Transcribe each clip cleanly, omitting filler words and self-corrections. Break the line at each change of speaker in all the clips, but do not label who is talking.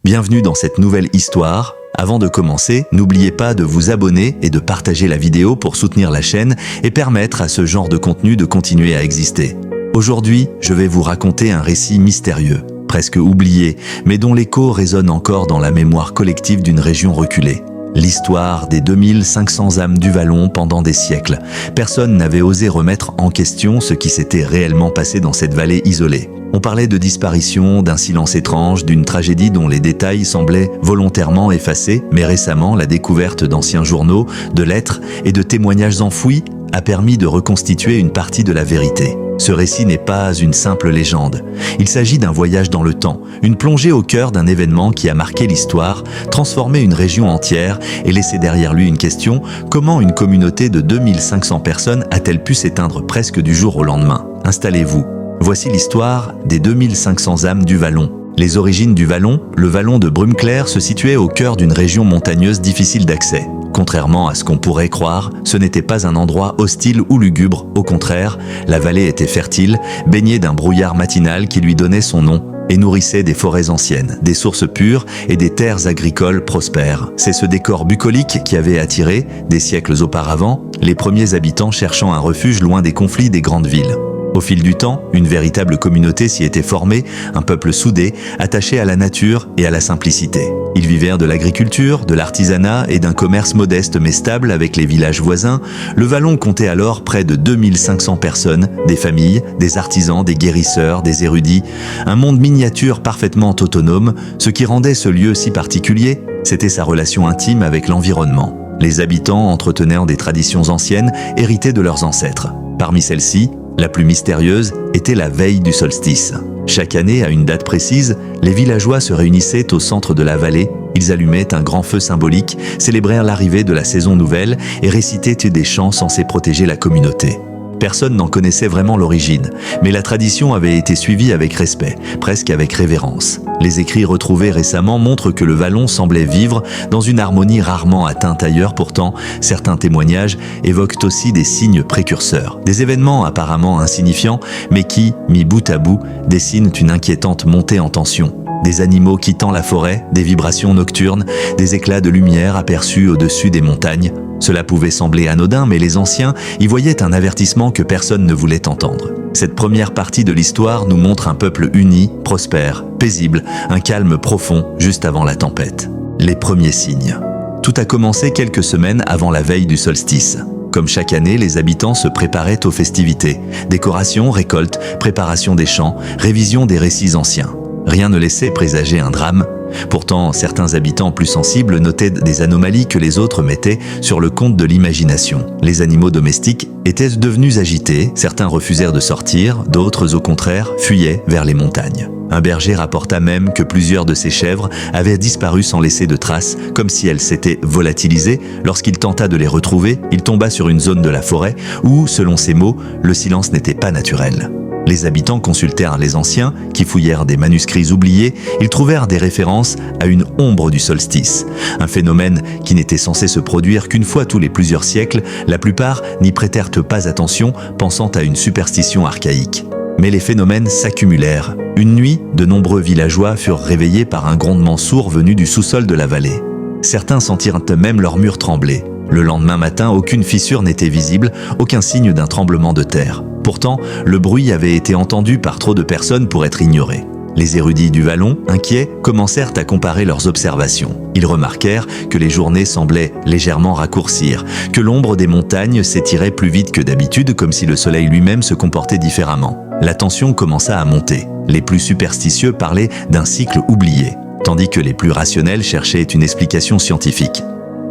Bienvenue dans cette nouvelle histoire. Avant de commencer, n'oubliez pas de vous abonner et de partager la vidéo pour soutenir la chaîne et permettre à ce genre de contenu de continuer à exister. Aujourd'hui, je vais vous raconter un récit mystérieux, presque oublié, mais dont l'écho résonne encore dans la mémoire collective d'une région reculée. L'histoire des 2500 âmes du Vallon pendant des siècles. Personne n'avait osé remettre en question ce qui s'était réellement passé dans cette vallée isolée. On parlait de disparition, d'un silence étrange, d'une tragédie dont les détails semblaient volontairement effacés, mais récemment, la découverte d'anciens journaux, de lettres et de témoignages enfouis a permis de reconstituer une partie de la vérité. Ce récit n'est pas une simple légende. Il s'agit d'un voyage dans le temps, une plongée au cœur d'un événement qui a marqué l'histoire, transformé une région entière et laissé derrière lui une question: comment une communauté de 2500 personnes a-t-elle pu s'éteindre presque du jour au lendemain? Installez-vous. Voici l'histoire des 2500 âmes du Vallon. Les origines du Vallon, le Vallon de Brume-Claire se situait au cœur d'une région montagneuse difficile d'accès. Contrairement à ce qu'on pourrait croire, ce n'était pas un endroit hostile ou lugubre. Au contraire, la vallée était fertile, baignée d'un brouillard matinal qui lui donnait son nom et nourrissait des forêts anciennes, des sources pures et des terres agricoles prospères. C'est ce décor bucolique qui avait attiré, des siècles auparavant, les premiers habitants cherchant un refuge loin des conflits des grandes villes. Au fil du temps, une véritable communauté s'y était formée, un peuple soudé, attaché à la nature et à la simplicité. Ils vivaient de l'agriculture, de l'artisanat et d'un commerce modeste mais stable avec les villages voisins. Le Vallon comptait alors près de 2500 personnes, des familles, des artisans, des guérisseurs, des érudits. Un monde miniature parfaitement autonome. Ce qui rendait ce lieu si particulier, c'était sa relation intime avec l'environnement. Les habitants entretenaient des traditions anciennes héritées de leurs ancêtres. Parmi celles-ci, la plus mystérieuse était la veille du solstice. Chaque année, à une date précise, les villageois se réunissaient au centre de la vallée. Ils allumaient un grand feu symbolique, célébrèrent l'arrivée de la saison nouvelle et récitaient des chants censés protéger la communauté. Personne n'en connaissait vraiment l'origine, mais la tradition avait été suivie avec respect, presque avec révérence. Les écrits retrouvés récemment montrent que le Vallon semblait vivre dans une harmonie rarement atteinte ailleurs. Pourtant, certains témoignages évoquent aussi des signes précurseurs, des événements apparemment insignifiants, mais qui, mis bout à bout, dessinent une inquiétante montée en tension. Des animaux quittant la forêt, des vibrations nocturnes, des éclats de lumière aperçus au-dessus des montagnes. Cela pouvait sembler anodin, mais les anciens y voyaient un avertissement que personne ne voulait entendre. Cette première partie de l'histoire nous montre un peuple uni, prospère, paisible, un calme profond juste avant la tempête. Les premiers signes. Tout a commencé quelques semaines avant la veille du solstice. Comme chaque année, les habitants se préparaient aux festivités. Décoration, récolte, préparation des chants, révision des récits anciens. Rien ne laissait présager un drame. Pourtant, certains habitants plus sensibles notaient des anomalies que les autres mettaient sur le compte de l'imagination. Les animaux domestiques étaient devenus agités, certains refusèrent de sortir, d'autres au contraire fuyaient vers les montagnes. Un berger rapporta même que plusieurs de ses chèvres avaient disparu sans laisser de traces, comme si elles s'étaient volatilisées. Lorsqu'il tenta de les retrouver, il tomba sur une zone de la forêt où, selon ses mots, le silence n'était pas naturel. Les habitants consultèrent les anciens, qui fouillèrent des manuscrits oubliés. Ils trouvèrent des références à une ombre du solstice, un phénomène qui n'était censé se produire qu'une fois tous les plusieurs siècles. La plupart n'y prêtèrent pas attention, pensant à une superstition archaïque. Mais les phénomènes s'accumulèrent. Une nuit, de nombreux villageois furent réveillés par un grondement sourd venu du sous-sol de la vallée. Certains sentirent même leurs murs trembler. Le lendemain matin, aucune fissure n'était visible, aucun signe d'un tremblement de terre. Pourtant, le bruit avait été entendu par trop de personnes pour être ignoré. Les érudits du Vallon, inquiets, commencèrent à comparer leurs observations. Ils remarquèrent que les journées semblaient légèrement raccourcir, que l'ombre des montagnes s'étirait plus vite que d'habitude, comme si le soleil lui-même se comportait différemment. La tension commença à monter. Les plus superstitieux parlaient d'un cycle oublié, tandis que les plus rationnels cherchaient une explication scientifique.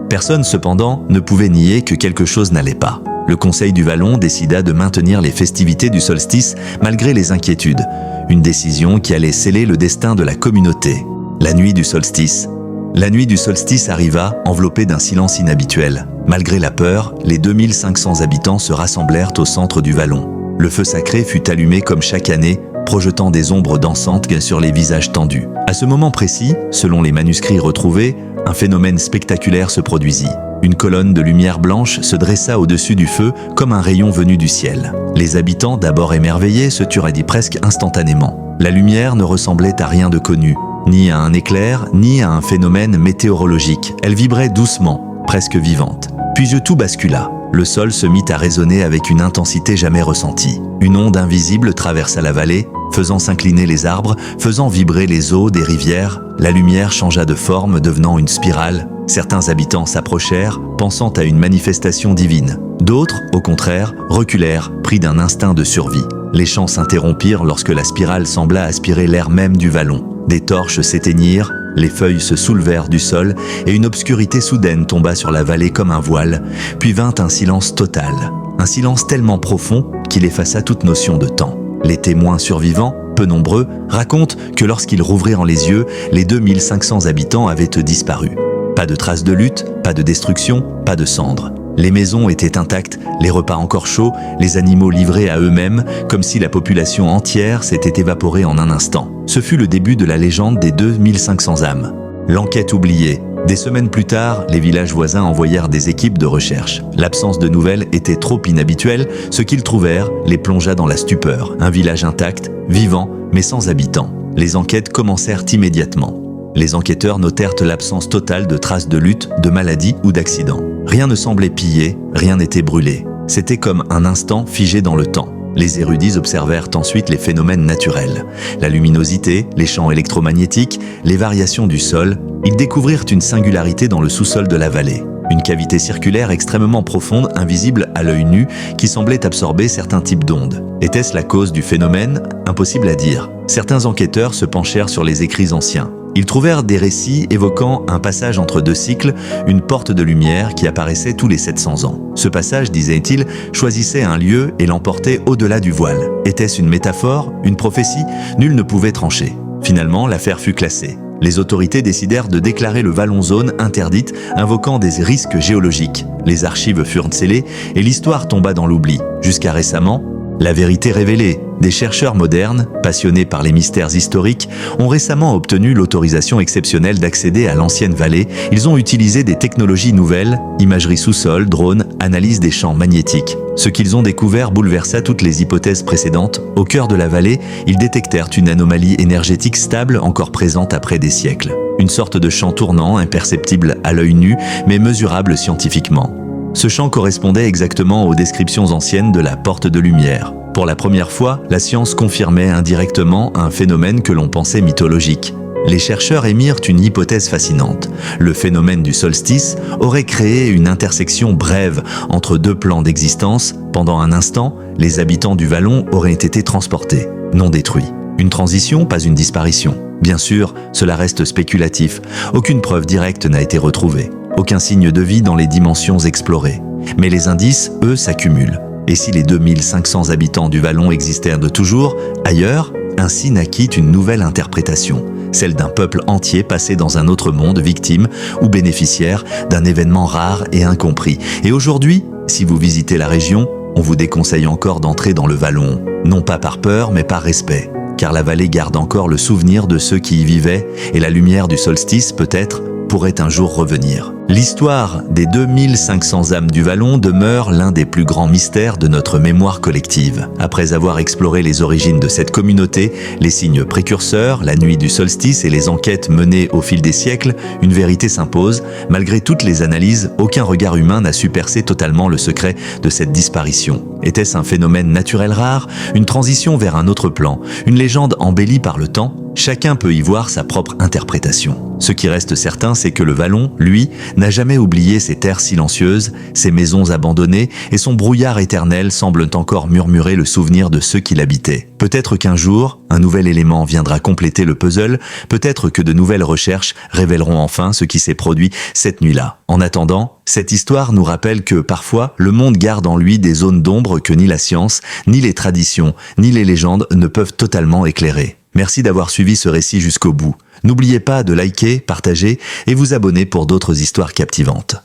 Personne, cependant, ne pouvait nier que quelque chose n'allait pas. Le Conseil du Vallon décida de maintenir les festivités du solstice malgré les inquiétudes. Une décision qui allait sceller le destin de la communauté. La nuit du solstice. La nuit du solstice arriva, enveloppée d'un silence inhabituel. Malgré la peur, les 2500 habitants se rassemblèrent au centre du Vallon. Le feu sacré fut allumé comme chaque année, projetant des ombres dansantes sur les visages tendus. À ce moment précis, selon les manuscrits retrouvés, un phénomène spectaculaire se produisit. Une colonne de lumière blanche se dressa au-dessus du feu comme un rayon venu du ciel. Les habitants, d'abord émerveillés, se turent presque instantanément. La lumière ne ressemblait à rien de connu. Ni à un éclair, ni à un phénomène météorologique. Elle vibrait doucement, presque vivante. Puis tout bascula. Le sol se mit à résonner avec une intensité jamais ressentie. Une onde invisible traversa la vallée, faisant s'incliner les arbres, faisant vibrer les eaux des rivières. La lumière changea de forme, devenant une spirale. Certains habitants s'approchèrent, pensant à une manifestation divine. D'autres, au contraire, reculèrent, pris d'un instinct de survie. Les chants s'interrompirent lorsque la spirale sembla aspirer l'air même du vallon. Des torches s'éteignirent, les feuilles se soulevèrent du sol et une obscurité soudaine tomba sur la vallée comme un voile, puis vint un silence total. Un silence tellement profond qu'il effaça toute notion de temps. Les témoins survivants, peu nombreux, racontent que lorsqu'ils rouvrirent les yeux, les 2500 habitants avaient disparu. Pas de traces de lutte, pas de destruction, pas de cendres. Les maisons étaient intactes, les repas encore chauds, les animaux livrés à eux-mêmes, comme si la population entière s'était évaporée en un instant. Ce fut le début de la légende des 2500 âmes. L'enquête oubliée. Des semaines plus tard, les villages voisins envoyèrent des équipes de recherche. L'absence de nouvelles était trop inhabituelle, ce qu'ils trouvèrent les plongea dans la stupeur. Un village intact, vivant, mais sans habitants. Les enquêtes commencèrent immédiatement. Les enquêteurs notèrent l'absence totale de traces de lutte, de maladie ou d'accident. Rien ne semblait pillé, rien n'était brûlé. C'était comme un instant figé dans le temps. Les érudits observèrent ensuite les phénomènes naturels. La luminosité, les champs électromagnétiques, les variations du sol. Ils découvrirent une singularité dans le sous-sol de la vallée. Une cavité circulaire extrêmement profonde, invisible à l'œil nu, qui semblait absorber certains types d'ondes. Était-ce la cause du phénomène? Impossible à dire. Certains enquêteurs se penchèrent sur les écrits anciens. Ils trouvèrent des récits évoquant un passage entre deux cycles, une porte de lumière qui apparaissait tous les 700 ans. Ce passage, disaient-ils, choisissait un lieu et l'emportait au-delà du voile. Était-ce une métaphore, une prophétie? Nul ne pouvait trancher. Finalement, l'affaire fut classée. Les autorités décidèrent de déclarer le vallon zone interdite, invoquant des risques géologiques. Les archives furent scellées et l'histoire tomba dans l'oubli. Jusqu'à récemment, la vérité révélée. Des chercheurs modernes, passionnés par les mystères historiques, ont récemment obtenu l'autorisation exceptionnelle d'accéder à l'ancienne vallée. Ils ont utilisé des technologies nouvelles, imagerie sous-sol, drones, analyse des champs magnétiques. Ce qu'ils ont découvert bouleversa toutes les hypothèses précédentes. Au cœur de la vallée, ils détectèrent une anomalie énergétique stable encore présente après des siècles. Une sorte de champ tournant, imperceptible à l'œil nu, mais mesurable scientifiquement. Ce champ correspondait exactement aux descriptions anciennes de la porte de lumière. Pour la première fois, la science confirmait indirectement un phénomène que l'on pensait mythologique. Les chercheurs émirent une hypothèse fascinante. Le phénomène du solstice aurait créé une intersection brève entre deux plans d'existence. Pendant un instant, les habitants du vallon auraient été transportés, non détruits. Une transition, pas une disparition. Bien sûr, cela reste spéculatif. Aucune preuve directe n'a été retrouvée. Aucun signe de vie dans les dimensions explorées. Mais les indices, eux, s'accumulent. Et si les 2500 habitants du vallon existèrent de toujours, ailleurs, ainsi naquit une nouvelle interprétation, celle d'un peuple entier passé dans un autre monde, victime ou bénéficiaire d'un événement rare et incompris. Et aujourd'hui, si vous visitez la région, on vous déconseille encore d'entrer dans le vallon, non pas par peur, mais par respect. Car la vallée garde encore le souvenir de ceux qui y vivaient, et la lumière du solstice, peut-être, pourrait un jour revenir. L'histoire des 2500 âmes du vallon demeure l'un des plus grands mystères de notre mémoire collective. Après avoir exploré les origines de cette communauté, les signes précurseurs, la nuit du solstice et les enquêtes menées au fil des siècles, une vérité s'impose. Malgré toutes les analyses, aucun regard humain n'a su percer totalement le secret de cette disparition. Était-ce un phénomène naturel rare, une transition vers un autre plan, une légende embellie par le temps? Chacun peut y voir sa propre interprétation. Ce qui reste certain, c'est que le vallon, lui, n'a jamais oublié ses terres silencieuses, ses maisons abandonnées, et son brouillard éternel semble encore murmurer le souvenir de ceux qui l'habitaient. Peut-être qu'un jour, un nouvel élément viendra compléter le puzzle, peut-être que de nouvelles recherches révéleront enfin ce qui s'est produit cette nuit-là. En attendant, cette histoire nous rappelle que, parfois, le monde garde en lui des zones d'ombre que ni la science, ni les traditions, ni les légendes ne peuvent totalement éclairer. Merci d'avoir suivi ce récit jusqu'au bout. N'oubliez pas de liker, partager et vous abonner pour d'autres histoires captivantes.